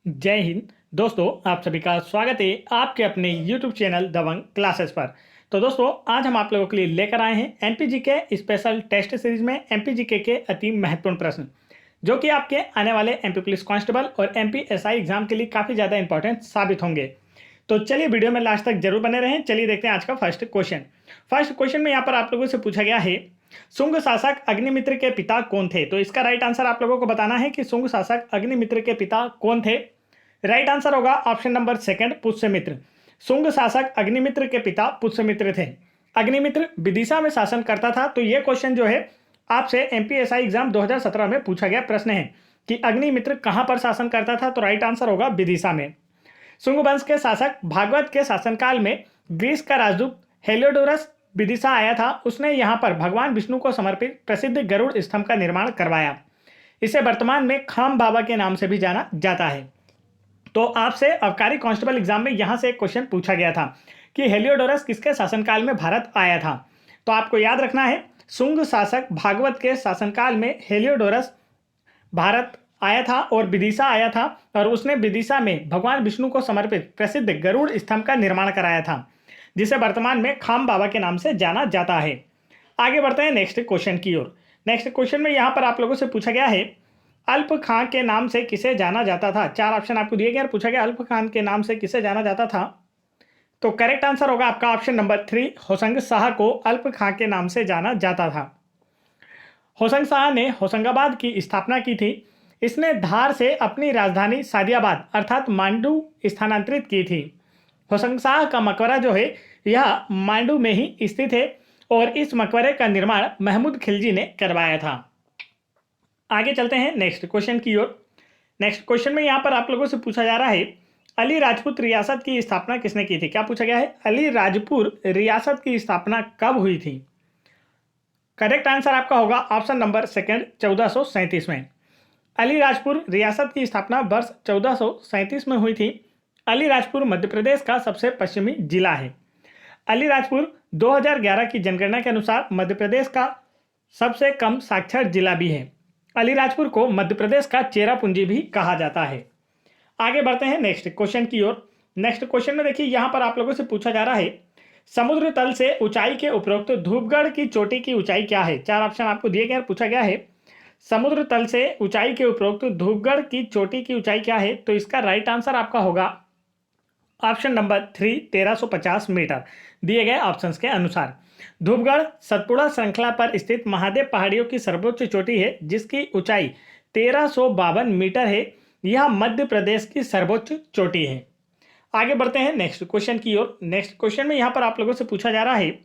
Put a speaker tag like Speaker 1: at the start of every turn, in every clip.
Speaker 1: जय हिंद। दोस्तों, आप सभी का स्वागत है आपके अपने YouTube चैनल दबंग क्लासेस पर। तो दोस्तों, आज हम आप लोगों के लिए लेकर आए हैं एमपीजी के स्पेशल टेस्ट सीरीज में एमपीजीके के अति महत्वपूर्ण प्रश्न, जो कि आपके आने वाले एमपी पुलिस कांस्टेबल और एमपी एसआई एग्जाम के लिए काफ़ी ज़्यादा इंपॉर्टेंट साबित होंगे। तो चलिए वीडियो में लास्ट तक जरूर बने रहें। चलिए देखते हैं आज का फर्स्ट क्वेश्चन। फर्स्ट क्वेश्चन में यहाँ पर आप लोगों से पूछा गया है, शुंग शासक अग्निमित्र के पिता कौन थे। तो इसका राइट आंसर आप लोगों को बताना है कि शुंग शासक अग्निमित्र के पिता कौन थे। राइट आंसर होगा option number second, Pushyamitra. Shunga शासक अग्निमित्र के पिता पुष्यमित्र थे। अग्निमित्र विदिशा में शासन करता था। तो ये क्वेश्चन जो है आपसे एमपीएसआई एग्जाम 2017 में पूछा गया प्रश्न है कि अग्निमित्र कहां पर शासन करता था। तो राइट आंसर होगा विदिशा में। शुंग वंश के शासक भागवत के शासनकाल में ग्रीस का राजदूत हेलियोडोरस विदिशा आया था। उसने यहाँ पर भगवान विष्णु को समर्पित प्रसिद्ध गरुड़ स्तंभ का निर्माण करवाया। इसे वर्तमान में खाम बाबा के नाम से भी जाना जाता है। तो आपसे अबकारी कांस्टेबल एग्जाम में यहां से एक क्वेश्चन पूछा गया था कि हेलियोडोरस किसके शासनकाल में भारत आया था। तो आपको याद रखना है, शुंग शासक भागवत के शासनकाल में हेलियोडोरस भारत आया था और विदिशा आया था, और उसने विदिशा में भगवान विष्णु को समर्पित प्रसिद्ध गरुड़ स्तंभ का निर्माण कराया था, जिसे वर्तमान में खाम बाबा के नाम से जाना जाता है। आगे बढ़ते हैं नेक्स्ट क्वेश्चन की ओर। नेक्स्ट क्वेश्चन में यहाँ पर आप लोगों से पूछा गया है, अल्प खां के नाम से किसे जाना जाता था। चार ऑप्शन आपको दिए गए और पूछा गया अल्प खां के नाम से किसे जाना जाता था। तो करेक्ट आंसर होगा आपका ऑप्शन नंबर 3, होशंग शाह को अल्प खां के नाम से जाना जाता था। होशंग शाह ने होशंगाबाद की स्थापना की थी। इसने धार से अपनी राजधानी सादियाबाद अर्थात मांडू स्थानांतरित की थी। होशंग शाह का मकबरा जो है यह मांडू में ही स्थित है, और इस मकबरे का निर्माण महमूद खिलजी ने करवाया था। आगे चलते हैं नेक्स्ट क्वेश्चन की ओर। नेक्स्ट क्वेश्चन में यहाँ पर आप लोगों से पूछा जा रहा है, अली राजपूत रियासत की स्थापना किसने की थी। क्या पूछा गया है, अली राजपुर रियासत की स्थापना कब हुई थी। करेक्ट आंसर आपका होगा ऑप्शन नंबर सेकंड, 1437 में। अली राजपुर रियासत की स्थापना वर्ष 1437 में हुई थी। अली राजपुर मध्य प्रदेश का सबसे पश्चिमी जिला है। अली राजपुर 2011 की जनगणना के अनुसार मध्य प्रदेश का सबसे कम साक्षर जिला भी है। अलीराजपुर को मध्य प्रदेश का चेरापूंजी भी कहा जाता है। आगे बढ़ते हैं नेक्स्ट क्वेश्चन की ओर। नेक्स्ट क्वेश्चन में देखिए, यहां पर आप लोगों से पूछा जा रहा है, समुद्र तल से ऊंचाई के उपरोक्त धूपगढ़ की चोटी की ऊंचाई क्या है। चार ऑप्शन आपको दिए गए, पूछा गया है समुद्र तल से ऊंचाई के उपरोक्त धूपगढ़ की चोटी की ऊंचाई क्या है। तो इसका राइट आंसर आपका होगा ऑप्शन नंबर 3, 1350 मीटर, दिए गए ऑप्शंस के अनुसार। धूपगढ़ सतपुड़ा श्रृंखला पर स्थित महादेव पहाड़ियों की सर्वोच्च चोटी है, जिसकी ऊंचाई 1352 मीटर है। यह मध्य प्रदेश की सर्वोच्च चोटी है। आगे बढ़ते हैं नेक्स्ट क्वेश्चन की ओर। नेक्स्ट क्वेश्चन में यहां पर आप लोगों से पूछा जा रहा है,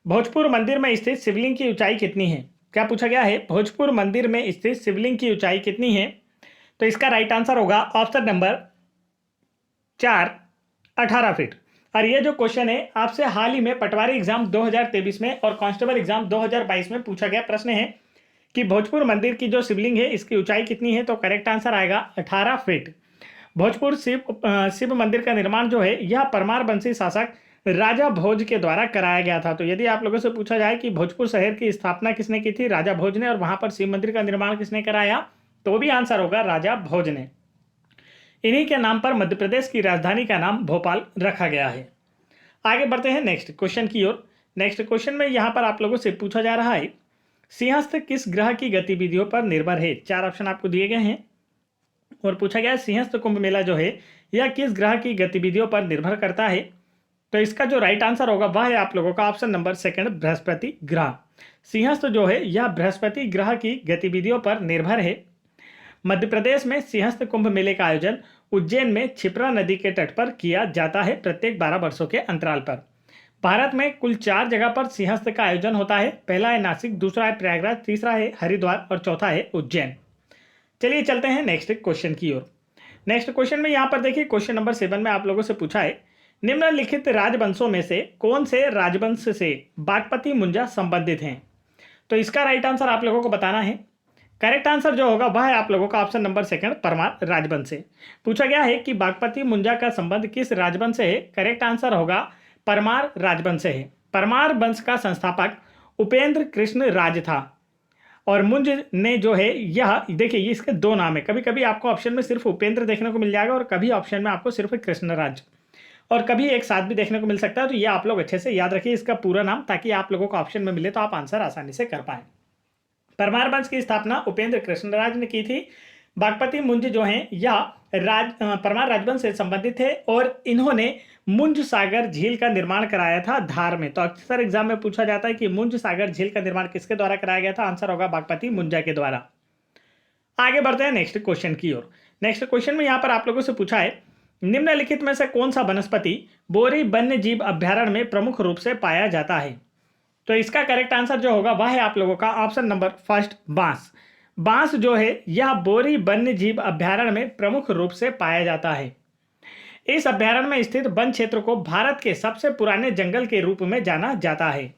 Speaker 1: भोजपुर मंदिर में स्थित शिवलिंग की ऊंचाई कितनी है। क्या पूछा गया है, भोजपुर मंदिर में स्थित शिवलिंग की ऊंचाई कितनी है। तो इसका राइट आंसर होगा ऑप्शन नंबर 4, 18 फीट। और ये जो क्वेश्चन है आपसे हाल ही में पटवारी एग्जाम 2023 में और कांस्टेबल एग्जाम 2022 में पूछा गया प्रश्न है कि भोजपुर मंदिर की जो शिवलिंग है इसकी ऊंचाई कितनी है। तो करेक्ट आंसर आएगा 18 फीट। भोजपुर शिव मंदिर का निर्माण जो है यह परमार वंशी शासक राजा भोज के द्वारा कराया गया था। तो यदि आप लोगों से पूछा जाए कि भोजपुर शहर की स्थापना किसने की थी, राजा भोज ने, और वहां पर शिव मंदिर का निर्माण किसने कराया, तो भी आंसर होगा राजा भोज ने। इन्हीं के नाम पर मध्य प्रदेश की राजधानी का नाम भोपाल रखा गया है। आगे बढ़ते हैं नेक्स्ट क्वेश्चन की ओर। नेक्स्ट क्वेश्चन में यहां पर आप लोगों से पूछा जा रहा है, सिंहस्थ किस ग्रह की गतिविधियों पर निर्भर है। चार ऑप्शन आपको दिए गए हैं और पूछा गया है सिंहस्थ कुंभ मेला जो है यह किस ग्रह की गतिविधियों पर निर्भर करता है। तो इसका जो राइट आंसर होगा वह है आप लोगों का ऑप्शन नंबर सेकंड, बृहस्पति ग्रह। सिंहस्थ जो है यह बृहस्पति ग्रह की गतिविधियों पर निर्भर है। मध्य प्रदेश में सिंहस्थ कुंभ मेले का आयोजन उज्जैन में क्षिप्रा नदी के तट पर किया जाता है प्रत्येक 12 वर्षों के अंतराल पर। भारत में कुल 4 जगह पर सिंहस्थ का आयोजन होता है। पहला है नासिक, दूसरा है प्रयागराज, तीसरा है हरिद्वार और चौथा है उज्जैन। चलिए चलते हैं नेक्स्ट क्वेश्चन की ओर। नेक्स्ट क्वेश्चन में यहाँ पर देखिए, क्वेश्चन नंबर 7 में आप लोगों से पूछा है, निम्नलिखित राजवंशों में से कौन से राजवंश से बागपति मुंजा संबंधित हैं। तो इसका राइट आंसर आप लोगों को बताना है। करेक्ट आंसर जो होगा वह है आप लोगों का ऑप्शन नंबर सेकंड, परमार राजवंश से। पूछा गया है कि बागपति मुंजा का संबंध किस राजवंश से है। करेक्ट आंसर होगा परमार राजवंश से है। परमार वंश का संस्थापक उपेंद्र कृष्ण राज था। और मुंज ने जो है यह देखिए ये इसके दो नाम है, कभी कभी आपको ऑप्शन में सिर्फ उपेंद्र देखने को मिल जाएगा और कभी ऑप्शन में आपको सिर्फ कृष्णराज और कभी एक साथ भी देखने को मिल सकता है। तो ये आप लोग अच्छे से याद रखिए इसका पूरा नाम, ताकि आप लोगों को ऑप्शन में मिले तो आप आंसर आसानी से कर पाए। परमार वंश की स्थापना उपेंद्र कृष्णराज ने की थी। बागपति मुंज जो हैं यह परमार राजवंश से संबंधित थे और इन्होंने मुंज सागर झील का निर्माण कराया था धार में। तो अक्सर एग्जाम में पूछा जाता है कि मुंज सागर झील का निर्माण किसके द्वारा कराया गया था, आंसर होगा बागपति मुंजा के द्वारा। आगे बढ़ते हैं नेक्स्ट क्वेश्चन की ओर। नेक्स्ट क्वेश्चन में यहाँ पर आप लोगों से पूछा है, निम्नलिखित में से कौन सा वनस्पति बोरी वन्य जीव अभ्यारण्य में प्रमुख रूप से पाया जाता है। तो इसका करेक्ट आंसर जो होगा वह है आप लोगों का ऑप्शन नंबर फर्स्ट, बांस। बांस जो है यह बोरी वन्य जीव अभ्यारण्य में प्रमुख रूप से पाया जाता है। इस अभ्यारण्य में स्थित वन क्षेत्र को भारत के सबसे पुराने जंगल के रूप में जाना जाता है।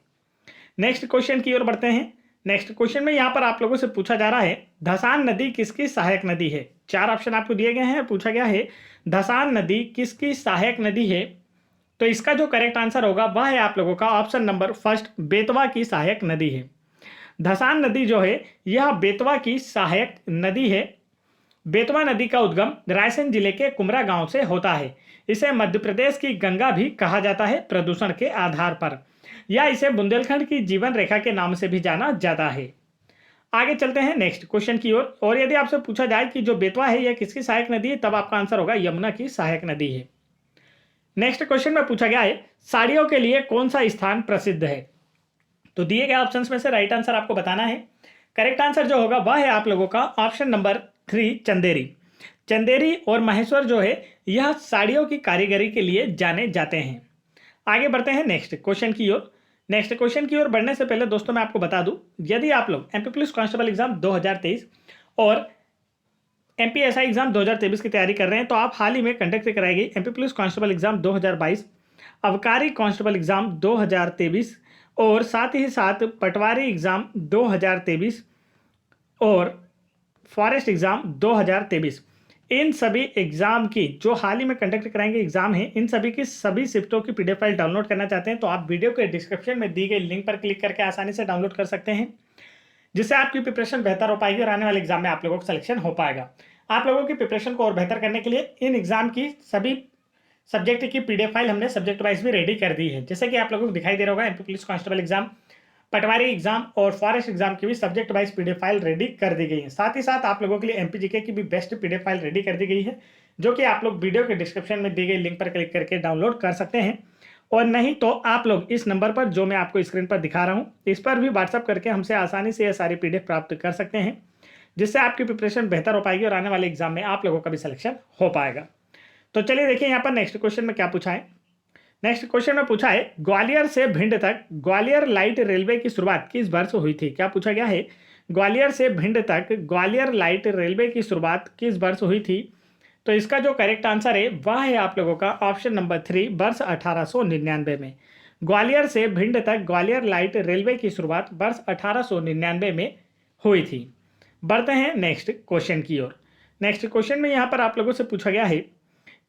Speaker 1: नेक्स्ट क्वेश्चन की ओर बढ़ते हैं। नेक्स्ट क्वेश्चन में यहाँ पर आप लोगों से पूछा जा रहा है, धसान नदी किसकी सहायक नदी है। चार ऑप्शन आपको दिए गए हैं, पूछा गया है धसान नदी किसकी सहायक नदी है। तो इसका जो करेक्ट आंसर होगा वह है आप लोगों का ऑप्शन नंबर फर्स्ट, बेतवा की सहायक नदी है। धसान नदी जो है यह बेतवा की सहायक नदी है। बेतवा नदी का उद्गम रायसेन जिले के कुमरा गांव से होता है। इसे मध्य प्रदेश की गंगा भी कहा जाता है प्रदूषण के आधार पर, या इसे बुंदेलखंड की जीवन रेखा के नाम से भी जाना जाता है। आगे चलते हैं नेक्स्ट क्वेश्चन की ओर। और यदि आपसे पूछा जाए कि जो बेतवा है यह किसकी सहायक नदी है, तब आपका आंसर होगा यमुना की सहायक नदी है। नेक्स्ट क्वेश्चन में पूछा गया है, साड़ियों के लिए कौन सा स्थान प्रसिद्ध है। तो दिए गए ऑप्शंस में से राइट आंसर आपको बताना है। करेक्ट आंसर जो होगा वह है आप लोगों का ऑप्शन नंबर 3, चंदेरी। चंदेरी और महेश्वर जो है यह साड़ियों की कारीगरी के लिए जाने जाते हैं। आगे बढ़ते हैं नेक्स्ट क्वेश्चन की ओर। नेक्स्ट क्वेश्चन की ओर बढ़ने से पहले दोस्तों मैं आपको बता दूं, यदि आप लोग एमपी पुलिस कांस्टेबल एग्जाम 2023 और एमपीएसआई एग्जाम 2023 की तैयारी कर रहे हैं, तो आप हाल ही में कंडक्ट कराई गई एमपी पुलिस कांस्टेबल एग्जाम 2022, अबकारी कांस्टेबल एग्जाम 2023 और साथ ही साथ पटवारी एग्जाम 2023 और फॉरेस्ट एग्जाम 2023, इन सभी एग्जाम की जो हाल ही में कंडक्ट कराएंगे एग्जाम है, इन सभी की सभी शिफ्टों की पीडीएफ फाइल डाउनलोड करना चाहते हैं तो आप वीडियो के डिस्क्रिप्शन में दी गई लिंक पर क्लिक करके आसानी से डाउनलोड कर सकते हैं, जिससे आपकी प्रिपरेशन बेहतर हो पाएगी और आने वाले एग्जाम में आप लोगों का सिलेक्शन हो पाएगा। आप लोगों की प्रिपरेशन को और बेहतर करने के लिए इन एग्जाम की सभी सब्जेक्ट की पीडीएफ फाइल हमने सब्जेक्ट वाइज भी रेडी कर दी है। जैसे कि आप लोगों को दिखाई दे रहा होगा एमपी पुलिस कांस्टेबल एग्जाम, पटवारी एग्जाम और फॉरेस्ट एग्जाम की भी subject wise PDF file ready कर दी गई है। साथ ही साथ आप लोगों के लिए एमपीजीके की भी बेस्ट पीडीएफ फाइल रेडी कर दी गई है, जो कि आप लोग वीडियो के डिस्क्रिप्शन में दी गई लिंक पर क्लिक करके डाउनलोड कर सकते हैं। और नहीं तो आप लोग इस नंबर पर जो मैं आपको स्क्रीन पर दिखा रहा हूँ इस पर भी व्हाट्सअप करके हमसे आसानी से यह सारी पीडीएफ प्राप्त कर सकते हैं, जिससे आपकी प्रिपरेशन बेहतर हो पाएगी और आने वाले एग्जाम में आप लोगों का भी सिलेक्शन हो पाएगा। तो चलिए देखिए यहाँ पर नेक्स्ट क्वेश्चन में क्या पूछा है। नेक्स्ट क्वेश्चन में पूछा है, ग्वालियर से भिंड तक ग्वालियर लाइट रेलवे की शुरुआत किस वर्ष हुई थी। क्या पूछा गया है, ग्वालियर से भिंड तक ग्वालियर लाइट रेलवे की शुरुआत किस वर्ष हुई थी। तो इसका जो करेक्ट आंसर है वह है आप लोगों का ऑप्शन नंबर 3, वर्ष 1899 में। ग्वालियर से भिंड तक ग्वालियर लाइट रेलवे की शुरुआत वर्ष 1899 में हुई थी। बढ़ते हैं नेक्स्ट क्वेश्चन की ओर। नेक्स्ट क्वेश्चन में यहाँ पर आप लोगों से पूछा गया है,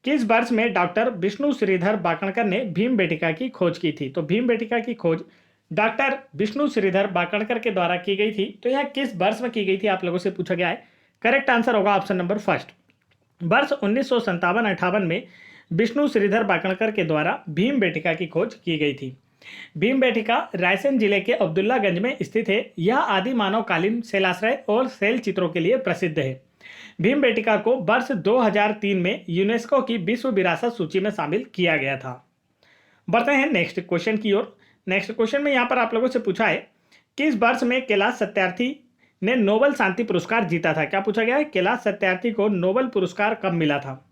Speaker 1: किस वर्ष में डॉक्टर विष्णु श्रीधर बाकणकर ने भीमबेटिका की खोज की थी। तो भीमबेटिका की खोज डॉक्टर विष्णु श्रीधर बाकणकर के द्वारा की गई थी। तो यह किस वर्ष में की गई थी आप लोगों से पूछा गया है। करेक्ट आंसर होगा ऑप्शन नंबर फर्स्ट, वर्ष 1957-58 में विष्णु श्रीधर बाकणकर के द्वारा भीमबेटिका की खोज की गई थी। भीमबेटिका रायसेन जिले के अब्दुल्लागंज में स्थित है। यह आदि मानवकालीन शैलाश्रय और शैल चित्रों के लिए प्रसिद्ध है। भीमबेटिका को वर्ष 2003 में यूनेस्को की विश्व विरासत सूची में शामिल किया गया था। बढ़ते हैं नेक्स्ट क्वेश्चन की ओर। नेक्स्ट क्वेश्चन में यहाँ पर आप लोगों से पूछा है, किस वर्ष में कैलाश सत्यार्थी ने नोबेल शांति पुरस्कार जीता था। क्या पूछा गया है, कैलाश सत्यार्थी को नोबेल पुरस्कार कब मिला था।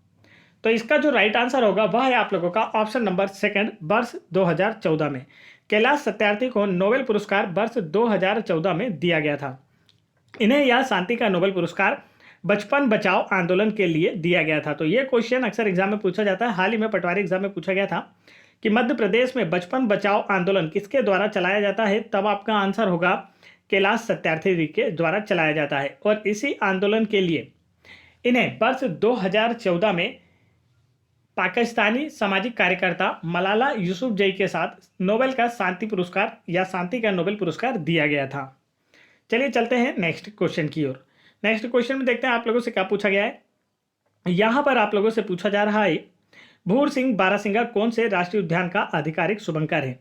Speaker 1: तो इसका जो राइट आंसर होगा वह है आप लोगों का ऑप्शन नंबर सेकंड, वर्ष 2014 में। कैलाश सत्यार्थी को नोबेल पुरस्कार वर्ष 2014 में दिया गया था। इन्हें यह शांति का नोबेल पुरस्कार बचपन बचाओ आंदोलन के लिए दिया गया था। तो ये क्वेश्चन अक्सर एग्जाम में पूछा जाता है। हाल ही में पटवारी एग्जाम में पूछा गया था कि मध्य प्रदेश में बचपन बचाओ आंदोलन किसके द्वारा चलाया जाता है, तब आपका आंसर होगा कैलाश सत्यार्थी जी के द्वारा चलाया जाता है। और इसी आंदोलन के लिए इन्हें वर्ष 2014 में पाकिस्तानी सामाजिक कार्यकर्ता मलाला यूसुफजई के साथ नोबेल का शांति पुरस्कार या शांति का नोबेल पुरस्कार दिया गया था। चलिए चलते हैं नेक्स्ट क्वेश्चन की ओर। नेक्स्ट क्वेश्चन में देखते हैं आप लोगों से क्या पूछा गया है। यहाँ पर आप लोगों से पूछा जा रहा है भूर सिंह बारासिंगा कौन से राष्ट्रीय उद्यान का आधिकारिक शुभंकर है।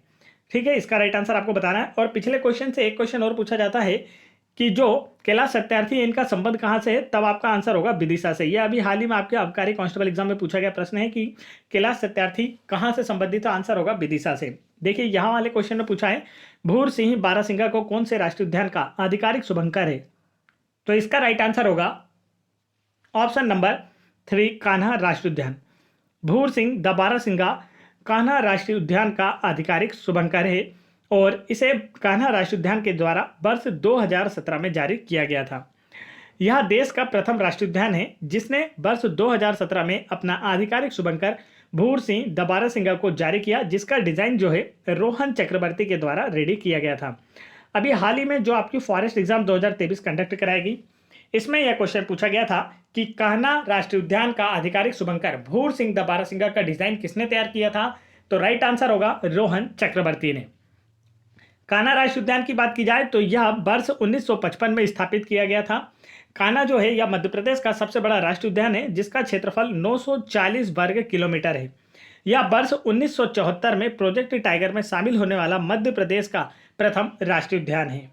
Speaker 1: ठीक है, इसका राइट आंसर आपको बताना है। और पिछले क्वेश्चन से एक क्वेश्चन और पूछा जाता है कि जो कैलाश सत्यार्थी है इनका संबंध कहाँ से है, तब आपका आंसर होगा विदिशा से। यह अभी हाल ही में आपके आबकारी कांस्टेबल एग्जाम में पूछा गया प्रश्न है कि कैलाश सत्यार्थी कहाँ से संबंधित है, आंसर होगा विदिशा से। देखिए यहाँ वाले क्वेश्चन में पूछा है भूर सिंह बारासिंगा को कौन से राष्ट्रीय उद्यान का आधिकारिक शुभंकर है, तो इसका राइट आंसर होगा ऑप्शन नंबर 3 कान्हा राष्ट्रीय उद्यान। भूर सिंह द बारासिंगा कान्हा राष्ट्रीय उद्यान का आधिकारिक शुभंकर है और इसे कान्हा राष्ट्रीय उद्यान के द्वारा वर्ष 2017 में जारी किया गया था। यह देश का प्रथम राष्ट्रीय उद्यान है जिसने वर्ष 2017 में अपना आधिकारिक शुभंकर भूर सिंह द बारासिंगा को जारी किया, जिसका डिजाइन जो है रोहन चक्रवर्ती के द्वारा रेडी किया गया था। अभी हाल ही में जो आपकी फॉरेस्ट एग्जाम 2023 कंडक्ट कराएगी, इसमें यह क्वेश्चन पूछा गया था कि कान्हा राष्ट्रीय उद्यान का आधिकारिक शुभंकर भूर सिंह द बारासिंगा का डिजाइन किसने तैयार किया था, तो राइट आंसर होगा रोहन चक्रवर्ती ने। कान्हा राष्ट्रीय उद्यान की बात की जाए तो यह वर्ष 1955 में स्थापित किया गया था। कान्हा जो है यह मध्य प्रदेश का सबसे बड़ा राष्ट्रीय उद्यान है जिसका क्षेत्रफल 940 वर्ग किलोमीटर है। यह वर्ष 1974 में प्रोजेक्ट टाइगर में शामिल होने वाला मध्य प्रदेश का प्रथम राष्ट्रीय उद्यान है।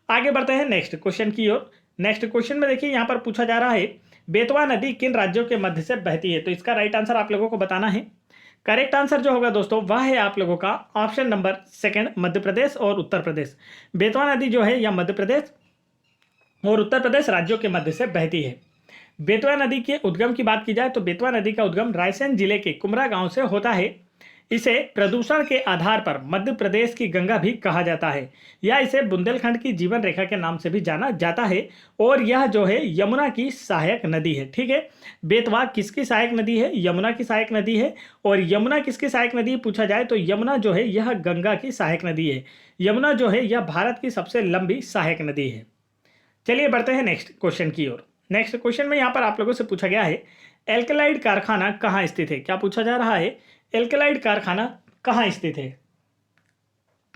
Speaker 1: आगे बढ़ते हैं नेक्स्ट क्वेश्चन की ओर। नेक्स्ट क्वेश्चन में देखिए यहाँ पर पूछा जा रहा है बेतवा नदी किन राज्यों के मध्य से बहती है, तो इसका राइट आंसर आप लोगों को बताना है। करेक्ट आंसर जो होगा दोस्तों वह है आप लोगों का ऑप्शन नंबर 2 मध्य प्रदेश और उत्तर प्रदेश। बेतवा नदी जो है यह मध्य प्रदेश और उत्तर प्रदेश राज्यों के मध्य से बहती है। बेतवा नदी के उद्गम की बात की जाए तो बेतवा नदी का उद्गम रायसेन जिले के कुमरा गांव से होता है। इसे प्रदूषण के आधार पर मध्य प्रदेश की गंगा भी कहा जाता है या इसे बुंदेलखंड की जीवन रेखा के नाम से भी जाना जाता है और यह जो है यमुना की सहायक नदी है। ठीक है, बेतवा किसकी सहायक नदी है, यमुना की सहायक नदी है। और यमुना किसकी सहायक नदी पूछा जाए तो यमुना जो है यह गंगा की सहायक नदी है। यमुना जो है यह भारत की सबसे लंबी सहायक नदी है। चलिए बढ़ते हैं नेक्स्ट क्वेश्चन की ओर। नेक्स्ट क्वेश्चन में यहाँ पर आप लोगों से पूछा गया है एल्कलाइड कारखाना कहाँ स्थित है। क्या पूछा जा रहा है, एल्कलाइड कारखाना कहाँ स्थित है,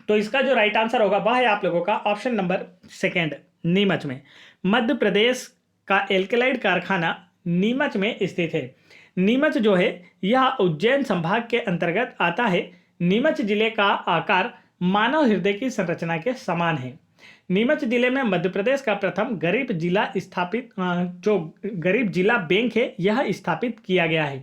Speaker 1: तो इसका जो राइट आंसर होगा वह है आप लोगों का ऑप्शन नंबर 2 नीमच में। मध्य प्रदेश का एल्कलाइड कारखाना नीमच में स्थित है। नीमच जो है यह उज्जैन संभाग के अंतर्गत आता है। नीमच जिले का आकार मानव हृदय की संरचना के समान है। नीमच जिले में मध्य प्रदेश का प्रथम गरीब जिला बैंक है यह स्थापित किया गया है।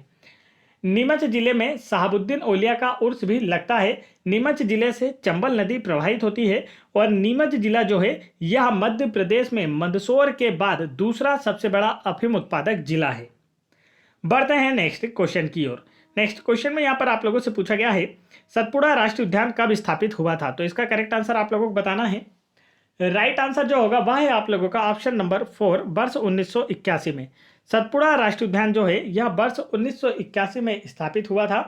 Speaker 1: नीमच जिले में साहबुद्दीन औलिया का उर्स भी लगता है। नीमच जिले से चंबल नदी प्रवाहित होती है और नीमच जिला जो है यह मध्य प्रदेश में मंदसौर के बाद दूसरा सबसे बड़ा अफीम उत्पादक जिला है। बढ़ते हैं नेक्स्ट क्वेश्चन की ओर। नेक्स्ट क्वेश्चन में यहाँ पर आप लोगों से पूछा गया है सतपुड़ा राष्ट्रीय उद्यान कब स्थापित हुआ था, तो इसका करेक्ट आंसर आप लोगों को बताना है। राइट आंसर जो होगा वह है आप लोगों का ऑप्शन नंबर 4 वर्ष 1981 में। सतपुड़ा राष्ट्रीय उद्यान जो है यह वर्ष 1981 में स्थापित हुआ था।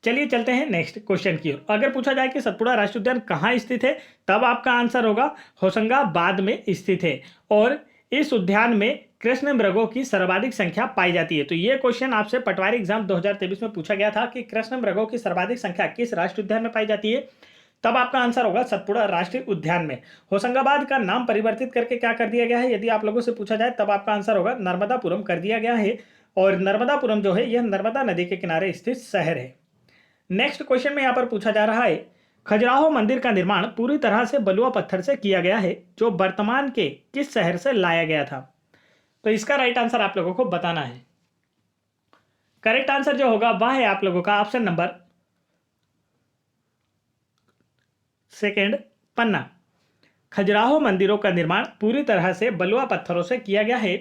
Speaker 1: चलिए चलते हैं नेक्स्ट क्वेश्चन की ओर। अगर पूछा जाए कि सतपुड़ा राष्ट्रीय उद्यान कहाँ स्थित है, तब आपका आंसर होगा होशंगाबाद में स्थित है और इस उद्यान में कृष्ण मृगों की सर्वाधिक संख्या पाई जाती है। तो ये क्वेश्चन आपसे पटवारी एग्जाम 2023 में पूछा गया था कि कृष्ण मृगों की सर्वाधिक संख्या किस राष्ट्रीय उद्यान में पाई जाती है, तब आपका आंसर होगा सतपुड़ा राष्ट्रीय उद्यान में। होशंगाबाद का नाम परिवर्तित करके क्या कर दिया गया है, यदि आप लोगों से पूछा जाए तब आपका आंसर होगा नर्मदापुरम कर दिया गया है और नर्मदापुरम जो है यह नर्मदा नदी के किनारे स्थित शहर है। नेक्स्ट क्वेश्चन में यहाँ पर पूछा जा रहा है खजुराहो मंदिर का निर्माण पूरी तरह से बलुआ पत्थर से किया गया है जो वर्तमान के किस शहर से लाया गया था, तो इसका राइट आंसर आप लोगों को बताना है। करेक्ट आंसर जो होगा वह है आप लोगों का ऑप्शन नंबर 2 पन्ना। खजुराहो मंदिरों का निर्माण पूरी तरह से बलुआ पत्थरों से किया गया है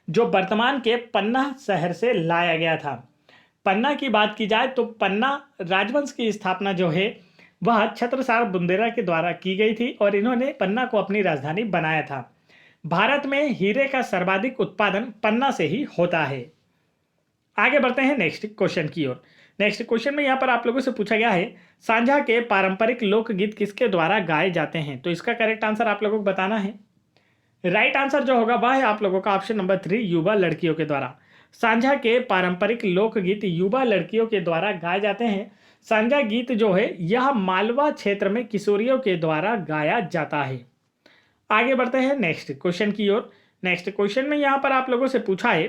Speaker 1: जो वर्तमान के पन्ना शहर से लाया गया था। पन्ना की बात की जाए तो पन्ना राजवंश की स्थापना जो है वह छत्रसाल बुंदेला के द्वारा की गई थी और इन्होंने पन्ना को अपनी राजधानी बनाया था। भारत में हीरे का सर्वाधिक उत्पादन पन्ना से ही होता है। आगे बढ़ते हैं नेक्स्ट क्वेश्चन की ओर। नेक्स्ट क्वेश्चन में यहाँ पर आप लोगों से पूछा गया है सांझा के पारंपरिक लोकगीत किसके द्वारा गाए जाते हैं, तो इसका करेक्ट आंसर आप लोगों को बताना है। राइट आंसर जो होगा वह है आप लोगों का ऑप्शन नंबर 3 युवा लड़कियों के द्वारा। सांझा के पारंपरिक लोकगीत युवा लड़कियों के द्वारा गाए जाते हैं। सांझा गीत जो है यह मालवा क्षेत्र में किशोरियों के द्वारा गाया जाता है। आगे बढ़ते हैं नेक्स्ट क्वेश्चन की ओर। नेक्स्ट क्वेश्चन में यहाँ पर आप लोगों से पूछा है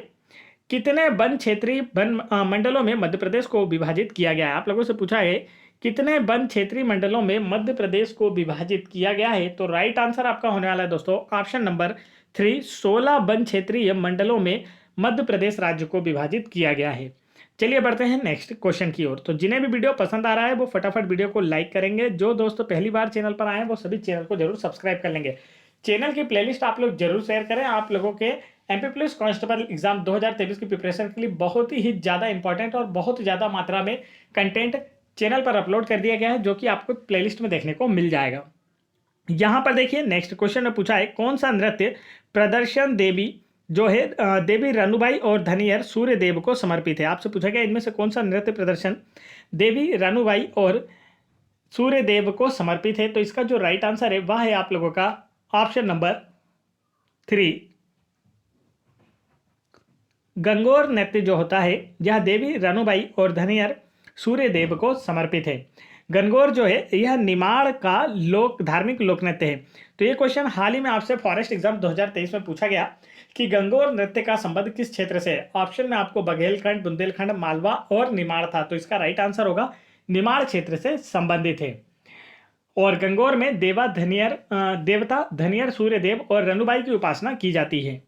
Speaker 1: कितने वन क्षेत्रीय वन मंडलों में मध्य प्रदेश को विभाजित किया गया है। आप लोगों से पूछा है कितने वन क्षेत्रीय मंडलों में मध्य प्रदेश को विभाजित किया गया है। तो राइट आंसर आपका होने वाला है दोस्तों ऑप्शन नंबर 3, 16 वन क्षेत्रीय मंडलों में मध्य प्रदेश राज्य को विभाजित किया गया है। चलिए बढ़ते हैं नेक्स्ट क्वेश्चन की ओर। तो जिन्हें भी वीडियो पसंद आ रहा है वो फटाफट वीडियो को लाइक करेंगे। जो दोस्तों पहली बार चैनल पर आए हैं वो सभी चैनल को जरूर सब्सक्राइब कर लेंगे। चैनल की प्लेलिस्ट आप लोग जरूर शेयर करें। आप लोगों के एमपी पुलिस कांस्टेबल एग्जाम 2023 की प्रिपरेशन के लिए बहुत ही ज़्यादा इंपॉर्टेंट और बहुत ज़्यादा मात्रा में कंटेंट चैनल पर अपलोड कर दिया गया है, जो कि आपको प्लेलिस्ट में देखने को मिल जाएगा। यहाँ पर देखिए नेक्स्ट क्वेश्चन में पूछा है कौन सा नृत्य प्रदर्शन देवी जो है देवी रनुबाई और धनियर सूर्यदेव को समर्पित है। आपसे पूछा गया इनमें से कौन सा नृत्य प्रदर्शन देवी रनुबाई और सूर्यदेव को समर्पित है। तो इसका जो राइट आंसर है वह है आप लोगों का ऑप्शन नंबर 3, गंगोर नृत्य जो होता है यह देवी रनुबाई और धनियर सूर्यदेव को समर्पित है। गंगोर जो है यह निमाड़ का धार्मिक लोक नृत्य है। तो ये क्वेश्चन हाल ही में आपसे फॉरेस्ट एग्जाम 2023 में पूछा गया कि गंगोर नृत्य का संबंध किस क्षेत्र से है। ऑप्शन में आपको बघेलखंड, बुंदेलखंड, मालवा और निमाड़ था। तो इसका राइट आंसर होगा निमाड़ क्षेत्र से संबंधित है। और गंगोर में देवता धनियर सूर्यदेव और रनुबाई की उपासना की जाती है।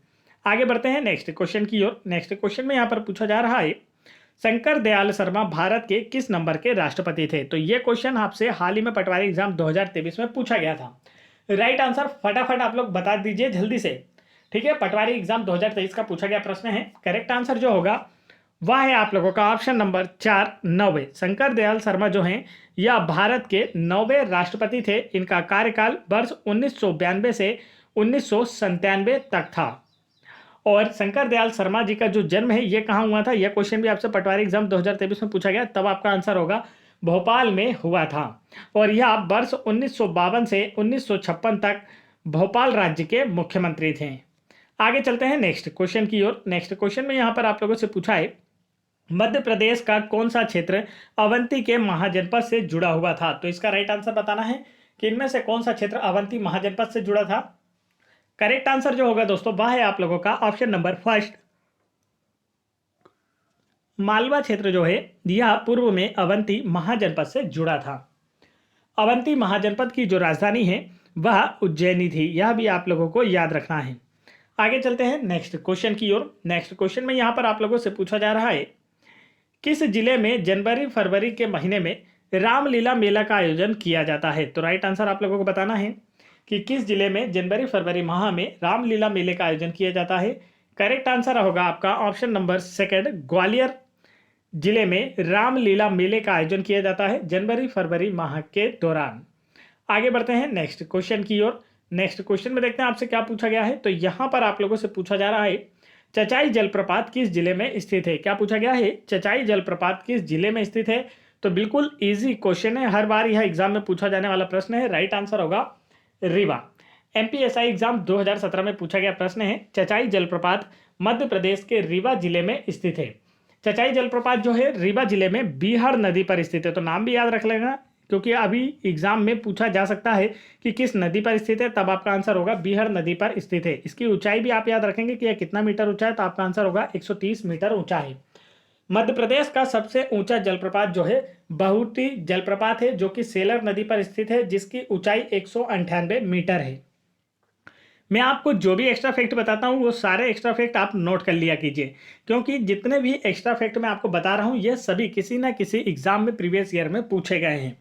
Speaker 1: आगे बढ़ते हैं नेक्स्ट क्वेश्चन की ओर। नेक्स्ट क्वेश्चन में यहाँ पर पूछा जा रहा है शंकर दयाल शर्मा भारत के किस नंबर के राष्ट्रपति थे। तो ये क्वेश्चन आपसे हाल ही में पटवारी एग्जाम 2023 में पूछा गया था। राइट आंसर फटाफट आप लोग बता दीजिए जल्दी से, ठीक है। पटवारी एग्जाम 2023 का पूछा गया प्रश्न है। करेक्ट आंसर जो होगा वह है आप लोगों का ऑप्शन नंबर 4, 9वें। शंकर दयाल शर्मा जो हैं यह भारत के 9वें राष्ट्रपति थे। इनका कार्यकाल वर्ष 1992 से 1997 तक था। और शंकर दयाल शर्मा जी का जो जन्म है ये कहाँ हुआ था, यह क्वेश्चन भी आपसे पटवारी एग्जाम 2023 में पूछा गया, तब आपका आंसर होगा भोपाल में हुआ था। और यह वर्ष 1952 से 1956 तक भोपाल राज्य के मुख्यमंत्री थे। आगे चलते हैं नेक्स्ट क्वेश्चन की ओर। नेक्स्ट क्वेश्चन में यहाँ पर आप लोगों से पूछा है मध्य प्रदेश का कौन सा क्षेत्र अवंती के महाजनपद से जुड़ा हुआ था। तो इसका राइट आंसर बताना है कि इनमें से कौन सा क्षेत्र अवंती महाजनपद से जुड़ा था। करेक्ट आंसर जो होगा दोस्तों वह है आप लोगों का ऑप्शन नंबर 1, मालवा क्षेत्र जो है यह पूर्व में अवंती महाजनपद से जुड़ा था। अवंती महाजनपद की जो राजधानी है वह उज्जैनी थी, यह भी आप लोगों को याद रखना है। आगे चलते हैं नेक्स्ट क्वेश्चन की ओर। नेक्स्ट क्वेश्चन में यहाँ पर आप लोगों से पूछा जा रहा है किस जिले में जनवरी फरवरी के महीने में रामलीला मेला का आयोजन किया जाता है। तो राइट आंसर आप लोगों को बताना है कि किस जिले में जनवरी फरवरी माह में रामलीला मेले का आयोजन किया जाता है। करेक्ट आंसर होगा आपका ऑप्शन नंबर 2, ग्वालियर जिले में रामलीला मेले का आयोजन किया जाता है जनवरी फरवरी माह के दौरान। आगे बढ़ते हैं नेक्स्ट क्वेश्चन की ओर। नेक्स्ट क्वेश्चन में देखते हैं आपसे क्या पूछा गया है। तो यहाँ पर आप लोगों से पूछा जा रहा है चचाई जलप्रपात किस जिले में स्थित है। क्या पूछा गया है, चचाई जलप्रपात किस जिले में स्थित है। तो बिल्कुल इजी क्वेश्चन है, हर बार यह एग्जाम में पूछा जाने वाला प्रश्न है। राइट आंसर होगा रीवा। एमपीएसआई एग्जाम 2017 में पूछा गया प्रश्न है। चचाई जलप्रपात मध्य प्रदेश के रीवा जिले में स्थित है। चचाई जलप्रपात जो है रीवा जिले में बीहड़ नदी पर स्थित है। तो नाम भी याद रख लेना, क्योंकि अभी एग्जाम में पूछा जा सकता है कि किस नदी पर स्थित है, तब आपका आंसर होगा बीहड़ नदी पर स्थित है। इसकी ऊंचाई भी आप याद रखेंगे कि यह कितना मीटर ऊंचा है, तो आपका आंसर होगा 130 मीटर ऊंचा है। मध्य प्रदेश का सबसे ऊंचा जलप्रपात जो है बहुटी जलप्रपात है, जो कि सेलर नदी पर स्थित है, जिसकी ऊंचाई 198 मीटर है। मैं आपको जो भी एक्स्ट्रा फैक्ट बताता हूँ वो सारे एक्स्ट्रा फैक्ट आप नोट कर लिया कीजिए, क्योंकि जितने भी एक्स्ट्रा फैक्ट मैं आपको बता रहा हूँ ये सभी किसी ना किसी एग्जाम में प्रीवियस ईयर में पूछे गए हैं।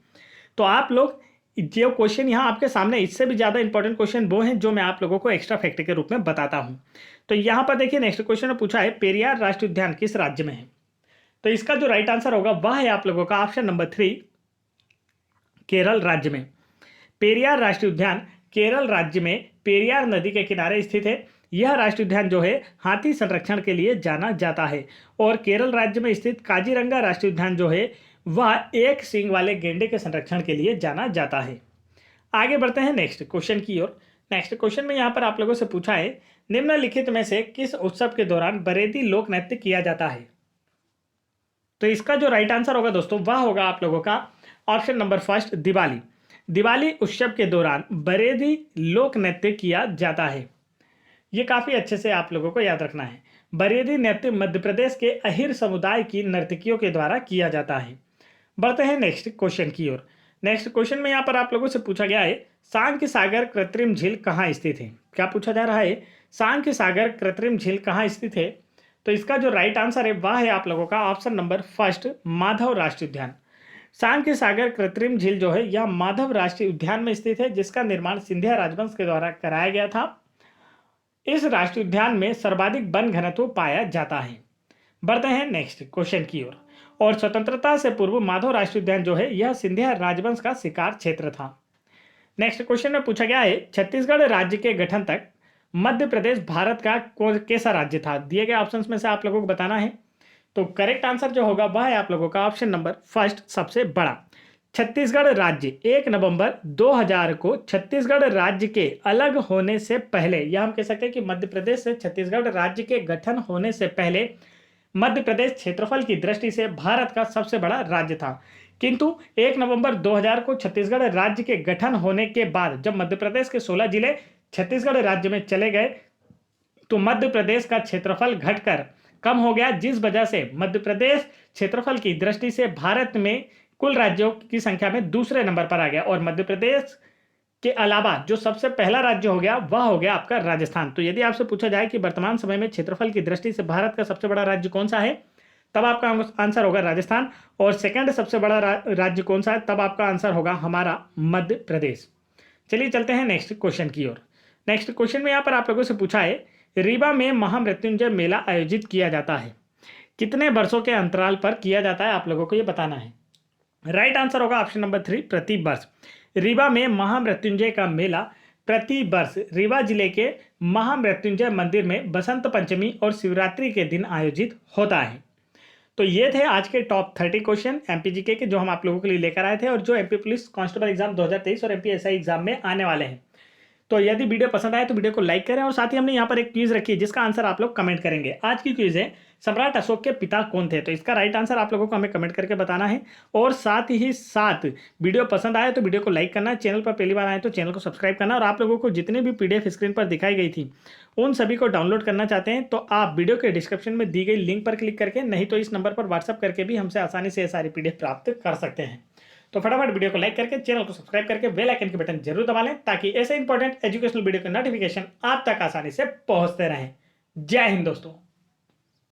Speaker 1: तो आप लोग जो क्वेश्चन यहाँ आपके सामने, इससे भी ज़्यादा इंपॉर्टेंट क्वेश्चन वो हैं जो मैं आप लोगों को एक्स्ट्रा फैक्ट के रूप में बताता हूँ। तो यहाँ पर देखिए नेक्स्ट क्वेश्चन में पूछा है पेरियार राष्ट्रीय उद्यान किस राज्य में है। तो इसका जो राइट आंसर होगा वह है आप लोगों का ऑप्शन नंबर 3, केरल राज्य में। पेरियार राष्ट्रीय उद्यान केरल राज्य में पेरियार नदी के किनारे स्थित है। यह राष्ट्रीय उद्यान जो है हाथी संरक्षण के लिए जाना जाता है। और केरल राज्य में स्थित काजीरंगा राष्ट्रीय उद्यान जो है वह एक सींग वाले गेंडे के संरक्षण के लिए जाना जाता है। आगे बढ़ते हैं नेक्स्ट क्वेश्चन की ओर। नेक्स्ट क्वेश्चन में यहाँ पर आप लोगों से पूछा है निम्नलिखित में से किस उत्सव के दौरान बरेदी लोक नृत्य किया जाता है। तो इसका जो राइट आंसर होगा दोस्तों वह होगा आप लोगों का ऑप्शन नंबर 1, दिवाली। दिवाली उत्सव के दौरान बरेदी लोक नृत्य किया जाता है? ये काफ़ी अच्छे से आप लोगों को याद रखना है। बरेदी नृत्य मध्य प्रदेश के अहिर समुदाय की नर्तकियों के द्वारा किया जाता है। बढ़ते हैं नेक्स्ट क्वेश्चन की ओर। नेक्स्ट क्वेश्चन में यहाँ पर आप लोगों से पूछा गया है, सांख्य सागर कृत्रिम झील कहाँ स्थित है? क्या पूछा जा रहा है? सांख्य सागर कृत्रिम झील कहाँ स्थित है? तो इसका जो राइट आंसर है वह है आप लोगों का ऑप्शन नंबर फर्स्ट, माधव राष्ट्रीय उद्यान। सांख्य सागर कृत्रिम झील जो है यह माधव राष्ट्रीय उद्यान में स्थित है, जिसका निर्माण सिंधिया राजवंश के द्वारा कराया गया था। इस राष्ट्रीय उद्यान में सर्वाधिक वन घनत्व पाया जाता है। बढ़ते हैं नेक्स्ट क्वेश्चन की ओर। और स्वतंत्रता से पूर्व माधव राष्ट्रीय उद्यान जो है यह सिंधिया राजवंश का शिकार क्षेत्र था। नेक्स्ट क्वेश्चन में पूछा गया है, छत्तीसगढ़ राज्य के गठन तक मध्य प्रदेश भारत का कैसा राज्य था? दिए गए ऑप्शंस में से आप लोगों को बताना है। तो करेक्ट आंसर जो होगा वह है आप लोगों का ऑप्शन नंबर फर्स्ट, सबसे बड़ा। छत्तीसगढ़ राज्य 1 नवंबर 2000 को छत्तीसगढ़ राज्य के अलग होने से पहले, यह हम कह सकते हैं कि मध्य प्रदेश से छत्तीसगढ़ राज्य के गठन होने से पहले मध्य प्रदेश क्षेत्रफल की दृष्टि से भारत का सबसे बड़ा राज्य था। किंतु 1 नवंबर 2000 को छत्तीसगढ़ राज्य के गठन होने के बाद जब मध्य प्रदेश के 16 जिले छत्तीसगढ़ राज्य में चले गए तो मध्य प्रदेश का क्षेत्रफल घटकर कम हो गया, जिस वजह से मध्य प्रदेश क्षेत्रफल की दृष्टि से भारत में कुल राज्यों की संख्या में दूसरे नंबर पर आ गया। और मध्य प्रदेश के अलावा जो सबसे पहला राज्य हो गया वह हो गया आपका राजस्थान। तो यदि आपसे पूछा जाए कि वर्तमान समय में क्षेत्रफल की दृष्टि से भारत का सबसे बड़ा राज्य कौन सा है, तब आपका आंसर होगा राजस्थान। और सेकंड सबसे बड़ा राज्य कौन सा है, तब आपका आंसर होगा हमारा मध्य प्रदेश। चलिए चलते हैं नेक्स्ट क्वेश्चन की ओर। नेक्स्ट क्वेश्चन में यहाँ पर आप लोगों से पूछा है, रीवा में महामृत्युंजय मेला आयोजित किया जाता है, कितने वर्षों के अंतराल पर किया जाता है? आप लोगों को ये बताना है। राइट आंसर होगा ऑप्शन नंबर 3, प्रति वर्ष। रीवा में महामृत्युंजय का मेला प्रति वर्ष रीवा जिले के महामृत्युंजय मंदिर में बसंत पंचमी और शिवरात्रि के दिन आयोजित होता है। तो ये थे आज के टॉप 30 क्वेश्चन एमपीजीके के जो हम आप लोगों के लिए लेकर आए थे और जो एमपी पुलिस कांस्टेबल एग्जाम 2023 और एमपी एसआई एग्जाम में आने वाले हैं। तो यदि वीडियो पसंद आए तो वीडियो को लाइक करें और साथ ही हमने यहाँ पर एक क्विज रखी है जिसका आंसर आप लोग कमेंट करेंगे। आज की क्विज है, सम्राट अशोक के पिता कौन थे? तो इसका राइट आंसर आप लोगों को हमें कमेंट करके बताना है। और साथ ही साथ वीडियो पसंद आए तो वीडियो को लाइक करना, चैनल पर पहली बार आए तो चैनल को सब्सक्राइब करना। और आप लोगों को जितने भी पीडीएफ स्क्रीन पर दिखाई गई थी उन सभी को डाउनलोड करना चाहते हैं तो आप वीडियो के डिस्क्रिप्शन में दी गई लिंक पर क्लिक करके, नहीं तो इस नंबर पर व्हाट्सअप करके भी हमसे आसानी से ये सारी पीडीएफ प्राप्त कर सकते हैं। तो फटाफट वीडियो को लाइक करके चैनल को सब्सक्राइब करके बेल आइकन के बटन जरूर दबा लें ताकि ऐसे इंपॉर्टेंट एजुकेशनल वीडियो के नोटिफिकेशन आप तक आसानी से पहुंचते रहें। जय हिंद दोस्तों।